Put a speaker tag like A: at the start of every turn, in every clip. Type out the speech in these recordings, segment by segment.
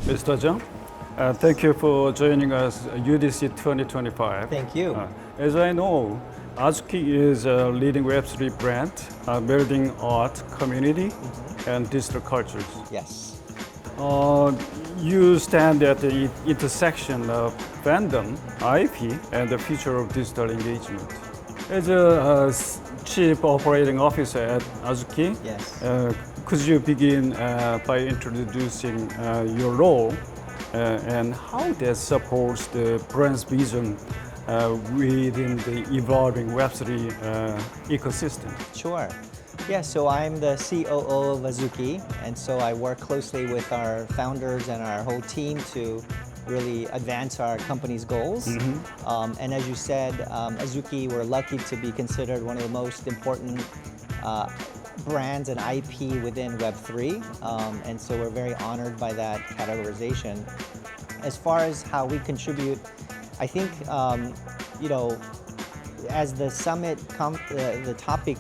A: Mr. Zhang, thank you for joining us UDC 2025.
B: Thank you.
A: As I know, Azuki is a leading Web3 brand, building art, community, and digital cultures.
B: Yes.
A: You stand at the intersection of fandom, IP, and the future of digital engagement. As a chief operating officer at Azuki,
B: Yes.
A: could you begin by introducing your role and how that supports the brand's vision within the evolving Web3 ecosystem?
B: Sure. Yeah, so I'm the COO of Azuki, and so I work closely with our founders and our whole team to really advance our company's goals. And as you said, Azuki, we're lucky to be considered one of the most important brands and IP within Web3, and so we're very honored by that categorization. As far as how we contribute, I think, as the summit, the topic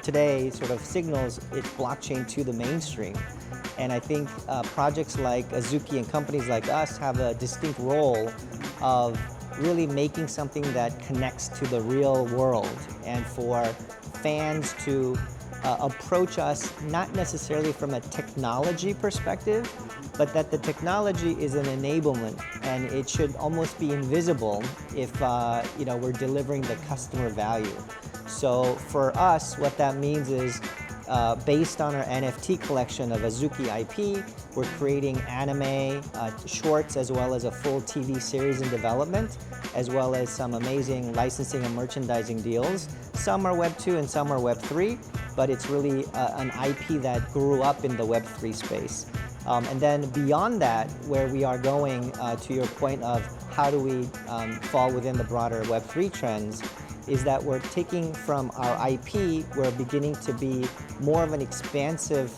B: today sort of signals it's blockchain to the mainstream. And I think projects like Azuki and companies like us have a distinct role of really making something that connects to the real world and for fans to approach us not necessarily from a technology perspective, but that the technology is an enablement and it should almost be invisible if we're delivering the customer value. So for us, what that means is based on our NFT collection of Azuki IP, we're creating anime shorts as well as a full TV series in development, as well as some amazing licensing and merchandising deals. Some are Web 2 and some are Web 3, but it's really an IP that grew up in the Web 3 space. And then beyond that, where we are going, to your point of how do we fall within the broader Web 3 trends, is that we're taking from our IP, we're beginning to be more of an expansive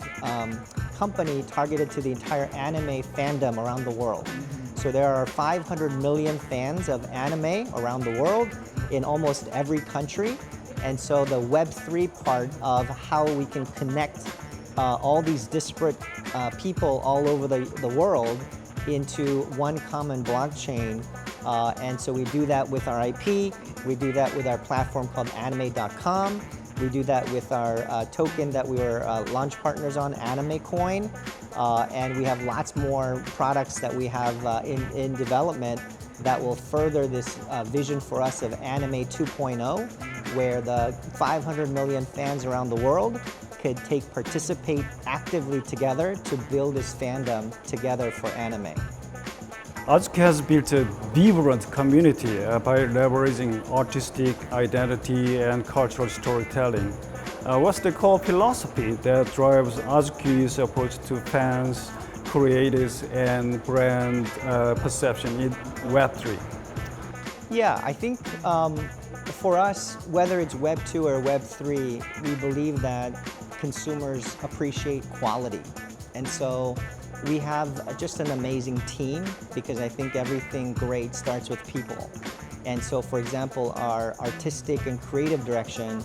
B: company targeted to the entire anime fandom around the world. So there are 500 million fans of anime around the world in almost every country. And so the Web3 part of how we can connect all these disparate people all over the world into one common blockchain. And so we do that with our IP, we do that with our platform called anime.com, we do that with our token that we were launch partners on, Anime Coin, and we have lots more products that we have in development that will further this vision for us of Anime 2.0, where the 500 million fans around the world could participate actively together to build this fandom together for anime.
A: Azuki has built a vibrant community by leveraging artistic identity and cultural storytelling. What's the core philosophy that drives Azuki's approach to fans, creators, and brand perception in Web3?
B: Yeah, I think for us, whether it's Web 2 or Web 3, we believe that consumers appreciate quality. And so we have just an amazing team because I think everything great starts with people. And so, for example, our artistic and creative direction,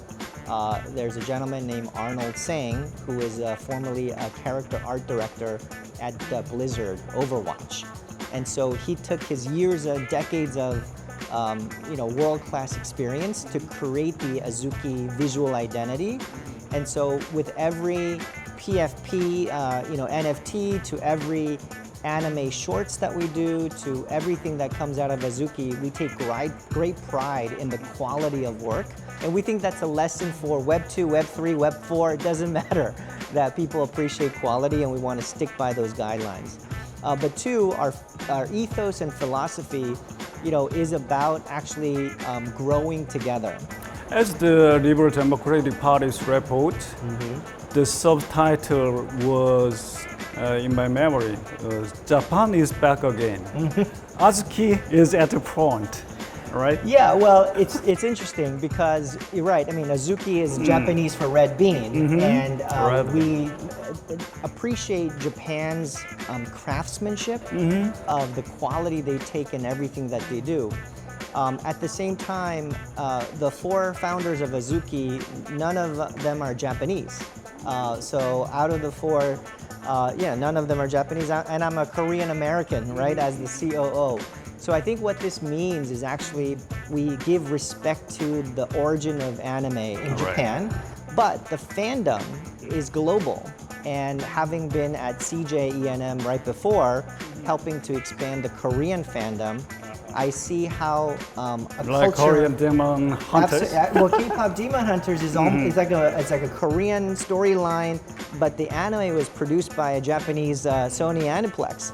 B: there's a gentleman named Arnold Sang, who is formerly a character art director at Blizzard Overwatch. And so he took his years and decades of world-class experience to create the Azuki visual identity. And so with every PFP, NFT, to every anime shorts that we do, to everything that comes out of Azuki, we take great pride in the quality of work. And we think that's a lesson for Web 2, Web 3, Web 4. It doesn't matter that people appreciate quality and we want to stick by those guidelines. But two, our ethos and philosophy, is about actually growing together.
A: As the Liberal Democratic Party's report, the subtitle was, in my memory, Japan is back again. Azuki is at the front, right?
B: Yeah, well, it's interesting because you're right. I mean, Azuki is Japanese for red bean, and we appreciate Japan's craftsmanship of the quality they take in everything that they do. At the same time, the four founders of Azuki, none of them are Japanese. So out of the four, Yeah, none of them are Japanese, and I'm a Korean American, right, as the COO. So I think what this means is actually we give respect to the origin of anime in Japan, but the fandom is global. And having been at CJ ENM right before, helping to expand the Korean fandom, I see how a
A: Like
B: culture.
A: Korean Demon Hunters.
B: Well, K-pop Demon Hunters is it's like a Korean storyline, but the anime was produced by a Japanese Sony Aniplex.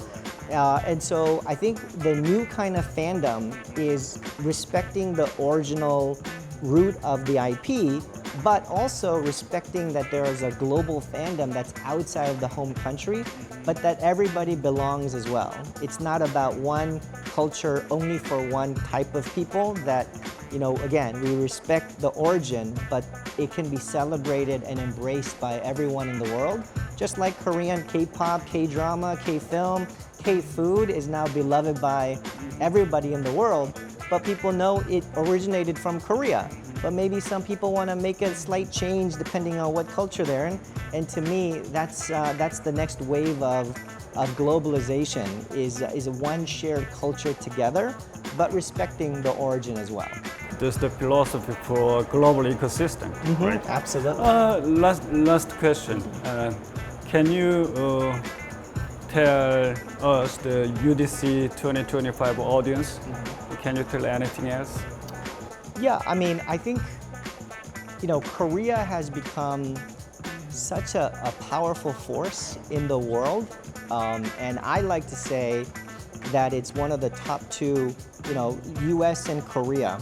B: And so I think the new kind of fandom is respecting the original root of the IP, but also respecting that there is a global fandom that's outside of the home country, but that everybody belongs as well. It's not about one culture only for one type of people. That, again, we respect the origin, but it can be celebrated and embraced by everyone in the world. Just like Korean K-pop, K-drama, K-film, K-food is now beloved by everybody in the world, but people know it originated from Korea. But maybe some people want to make a slight change depending on what culture they're in. And to me, that's the next wave of globalization is one shared culture together, but respecting the origin as well.
A: There's the philosophy for global ecosystem, right?
B: Absolutely.
A: Last question. Can you tell us the UDC 2025 audience? Can you tell anything else?
B: Yeah, I mean, I think, Korea has become such a powerful force in the world. And I like to say that it's one of the top two, US and Korea,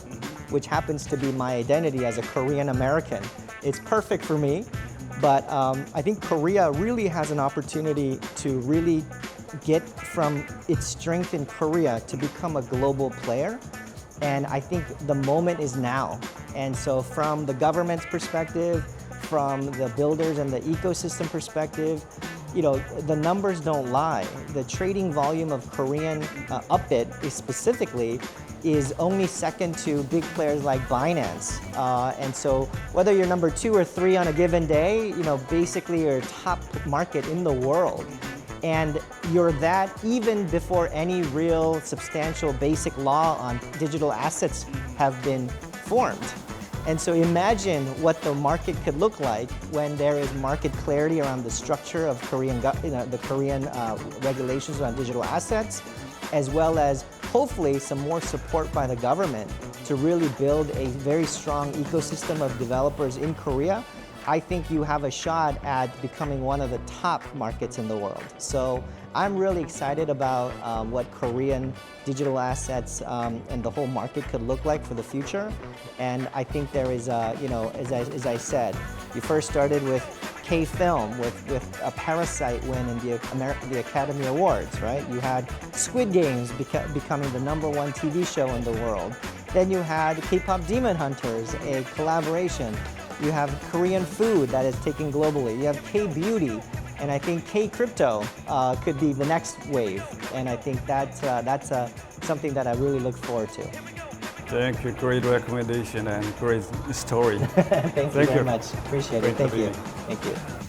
B: which happens to be my identity as a Korean American. It's perfect for me. But I think Korea really has an opportunity to really get from its strength in Korea to become a global player. And I think the moment is now. And so from the government's perspective, from the builders and the ecosystem perspective, the numbers don't lie. The trading volume of Korean Upbit specifically is only second to big players like Binance. And so whether you're number 2 or 3 on a given day, basically you're top market in the world. And you're that even before any real substantial basic law on digital assets have been formed. And so imagine what the market could look like when there is market clarity around the structure of the Korean regulations around digital assets, as well as hopefully some more support by the government to really build a very strong ecosystem of developers in Korea. I think you have a shot at becoming one of the top markets in the world. So I'm really excited about what Korean digital assets and the whole market could look like for the future. And I think there is, as I said, you first started with K-film, with a Parasite win in the Academy Awards, right? You had Squid Games becoming the #1 TV show in the world. Then you had K-pop Demon Hunters, a collaboration. You have Korean food that is taking globally. You have K-beauty, and I think K-crypto could be the next wave. And I think that's something that I really look forward to.
A: Thank you. Great recommendation and great story.
B: Thank you very much. Appreciate it.
A: Great to
B: Thank
A: be
B: you.
A: here.
B: Thank you.